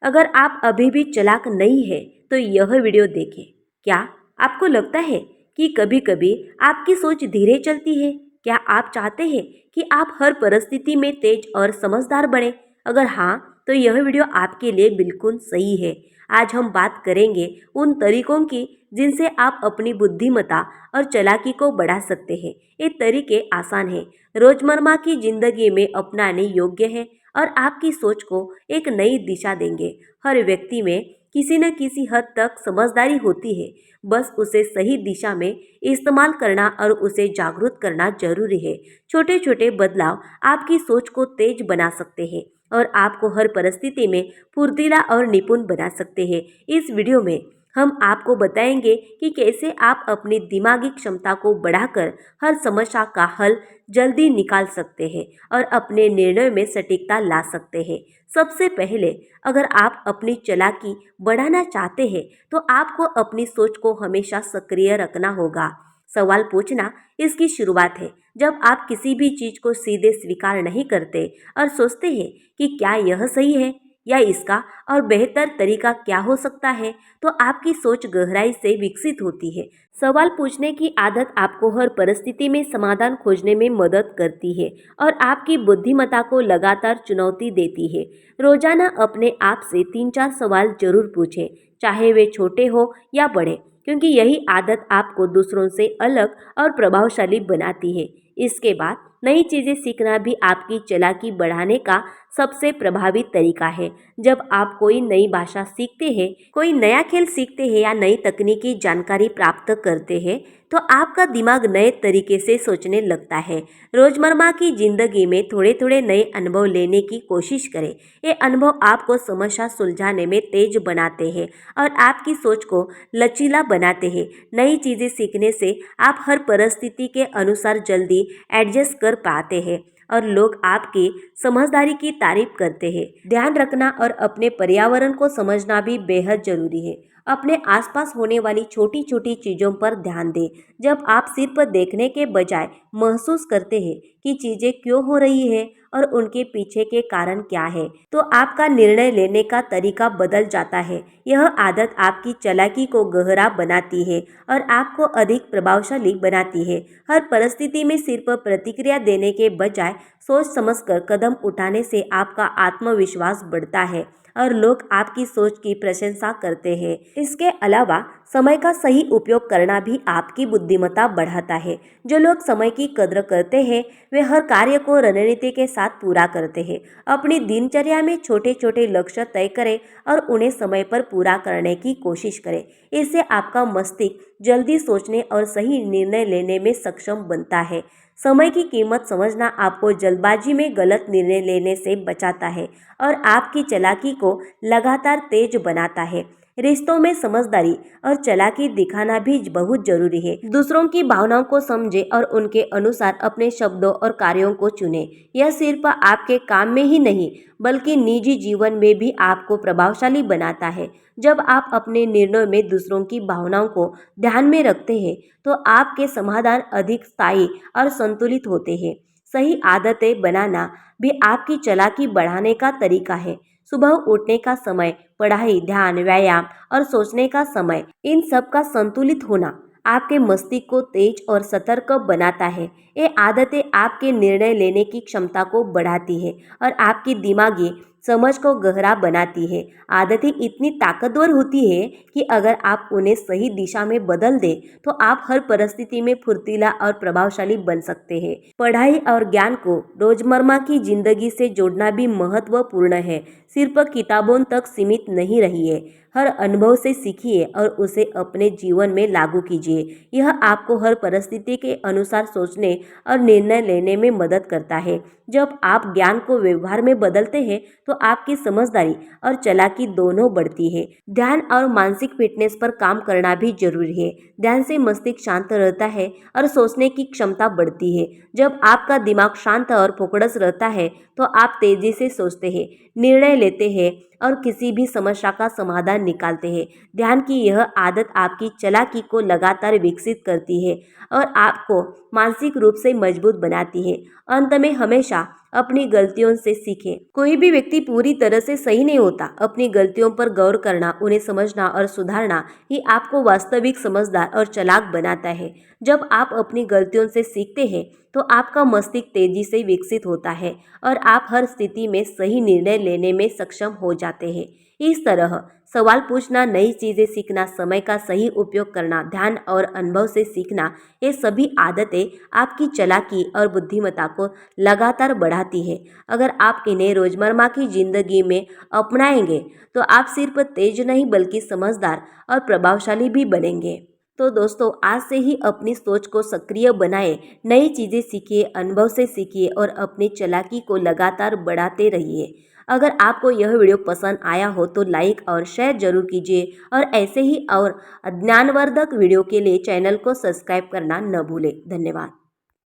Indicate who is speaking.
Speaker 1: अगर आप अभी भी चालाक नहीं है तो यह वीडियो देखें। क्या आपको लगता है कि कभी कभी आपकी सोच धीरे चलती है? क्या आप चाहते हैं कि आप हर परिस्थिति में तेज और समझदार बने? अगर हाँ, तो यह वीडियो आपके लिए बिल्कुल सही है। आज हम बात करेंगे उन तरीकों की जिनसे आप अपनी बुद्धिमत्ता और चालाकी को बढ़ा सकते हैं। ये तरीके आसान हैं, रोजमर्रा की जिंदगी में अपनाने योग्य है और आपकी सोच को एक नई दिशा देंगे। हर व्यक्ति में किसी न किसी हद तक समझदारी होती है, बस उसे सही दिशा में इस्तेमाल करना और उसे जागरूक करना जरूरी है। छोटे छोटे बदलाव आपकी सोच को तेज बना सकते हैं और आपको हर परिस्थिति में फुर्तीला और निपुण बना सकते हैं। इस वीडियो में हम आपको बताएंगे कि कैसे आप अपनी दिमागी क्षमता को बढ़ाकर हर समस्या का हल जल्दी निकाल सकते हैं और अपने निर्णय में सटीकता ला सकते हैं। सबसे पहले, अगर आप अपनी चालाकी बढ़ाना चाहते हैं तो आपको अपनी सोच को हमेशा सक्रिय रखना होगा। सवाल पूछना इसकी शुरुआत है। जब आप किसी भी चीज को सीधे स्वीकार नहीं करते और सोचते हैं कि क्या यह सही है या इसका और बेहतर तरीका क्या हो सकता है, तो आपकी सोच गहराई से विकसित होती है। सवाल पूछने की आदत आपको हर परिस्थिति में समाधान खोजने में मदद करती है और आपकी बुद्धिमत्ता को लगातार चुनौती देती है। रोजाना अपने आप से 3-4 सवाल जरूर पूछें, चाहे वे छोटे हो या बड़े, क्योंकि यही आदत आपको दूसरों से अलग और प्रभावशाली बनाती है। इसके बाद नई चीज़ें सीखना भी आपकी चालाकी बढ़ाने का सबसे प्रभावी तरीका है। जब आप कोई नई भाषा सीखते हैं, कोई नया खेल सीखते हैं या नई तकनीकी जानकारी प्राप्त करते हैं, तो आपका दिमाग नए तरीके से सोचने लगता है। रोजमर्रा की जिंदगी में थोड़े थोड़े नए अनुभव लेने की कोशिश करें। ये अनुभव आपको समस्या सुलझाने में तेज बनाते हैं और आपकी सोच को लचीला बनाते हैं। नई चीज़ें सीखने से आप हर परिस्थिति के अनुसार जल्दी एडजस्ट कर पाते हैं और लोग आपकी समझदारी की तारीफ करते हैं। ध्यान रखना और अपने पर्यावरण को समझना भी बेहद जरूरी है। अपने आसपास होने वाली छोटी छोटी चीज़ों पर ध्यान दें। जब आप सिर्फ देखने के बजाय महसूस करते हैं कि चीज़ें क्यों हो रही है और उनके पीछे के कारण क्या है, तो आपका निर्णय लेने का तरीका बदल जाता है। यह आदत आपकी चालाकी को गहरा बनाती है और आपको अधिक प्रभावशाली बनाती है। हर परिस्थिति में सिर्फ प्रतिक्रिया देने के बजाय सोच समझकर कदम उठाने से आपका आत्मविश्वास बढ़ता है और लोग आपकी सोच की प्रशंसा करते हैं। इसके अलावा समय का सही उपयोग करना भी आपकी बुद्धिमत्ता बढ़ाता है। जो लोग समय की कद्र करते हैं वे हर कार्य को रणनीति के साथ पूरा करते हैं। अपनी दिनचर्या में छोटे छोटे लक्ष्य तय करें और उन्हें समय पर पूरा करने की कोशिश करें। इससे आपका मस्तिष्क जल्दी सोचने और सही निर्णय लेने में सक्षम बनता है। समय की कीमत समझना आपको जल्दबाजी में गलत निर्णय लेने से बचाता है और आपकी चालाकी को लगातार तेज बनाता है। रिश्तों में समझदारी और चालाकी दिखाना भी बहुत जरूरी है। दूसरों की भावनाओं को समझे और उनके अनुसार अपने शब्दों और कार्यों को चुने। यह सिर्फ आपके काम में ही नहीं बल्कि निजी जीवन में भी आपको प्रभावशाली बनाता है। जब आप अपने निर्णय में दूसरों की भावनाओं को ध्यान में रखते हैं तो आपके समाधान अधिक स्थायी और संतुलित होते हैं। सही आदतें बनाना भी आपकी चालाकी बढ़ाने का तरीका है। सुबह उठने का समय, पढ़ाई, ध्यान, व्यायाम और सोचने का समय, इन सब का संतुलित होना आपके मस्तिष्क को तेज और सतर्क बनाता है। ये आदतें आपके निर्णय लेने की क्षमता को बढ़ाती है और आपकी दिमागी समझ को गहरा बनाती है। आदतें इतनी ताकतवर होती है कि अगर आप उन्हें सही दिशा में बदल दें तो आप हर परिस्थिति में फुर्तीला और प्रभावशाली बन सकते हैं। पढ़ाई और ज्ञान को रोजमर्रा की जिंदगी से जोड़ना भी महत्वपूर्ण है। सिर्फ किताबों तक सीमित नहीं रहिए। हर अनुभव से सीखिए और उसे अपने जीवन में लागू कीजिए। यह आपको हर परिस्थिति के अनुसार सोचने और निर्णय लेने में मदद करता है। जब आप ज्ञान को व्यवहार में बदलते हैं तो आपकी समझदारी और चालाकी दोनों बढ़ती है। ध्यान और मानसिक फिटनेस पर काम करना भी जरूरी है। ध्यान से मस्तिष्क शांत रहता है और सोचने की क्षमता बढ़ती है। जब आपका दिमाग शांत और फोकस रहता है तो आप तेजी से सोचते हैं, निर्णय लेते हैं और किसी भी समस्या का समाधान निकालते हैं। ध्यान की यह आदत आपकी चालाकी को लगातार विकसित करती है और आपको मानसिक रूप से मजबूत बनाती है। अंत में हमेशा अपनी गलतियों से सीखें। कोई भी व्यक्ति पूरी तरह से सही नहीं होता। अपनी गलतियों पर गौर करना, उन्हें समझना और सुधारना ही आपको वास्तविक समझदार और चालाक बनाता है। जब आप अपनी गलतियों से सीखते हैं तो आपका मस्तिष्क तेजी से विकसित होता है और आप हर स्थिति में सही निर्णय लेने में सक्षम हो जाते हैं। इस तरह सवाल पूछना, नई चीज़ें सीखना, समय का सही उपयोग करना, ध्यान और अनुभव से सीखना, ये सभी आदतें आपकी चालाकी और बुद्धिमत्ता को लगातार बढ़ाती है। अगर आप इन्हें रोजमर्रा की जिंदगी में अपनाएंगे तो आप सिर्फ तेज नहीं बल्कि समझदार और प्रभावशाली भी बनेंगे। तो दोस्तों, आज से ही अपनी सोच को सक्रिय बनाएं, नई चीज़ें सीखिए, अनुभव से सीखिए और अपनी चालाकी को लगातार बढ़ाते रहिए। अगर आपको यह वीडियो पसंद आया हो तो लाइक और शेयर जरूर कीजिए और ऐसे ही और ज्ञानवर्धक वीडियो के लिए चैनल को सब्सक्राइब करना न भूलें। धन्यवाद।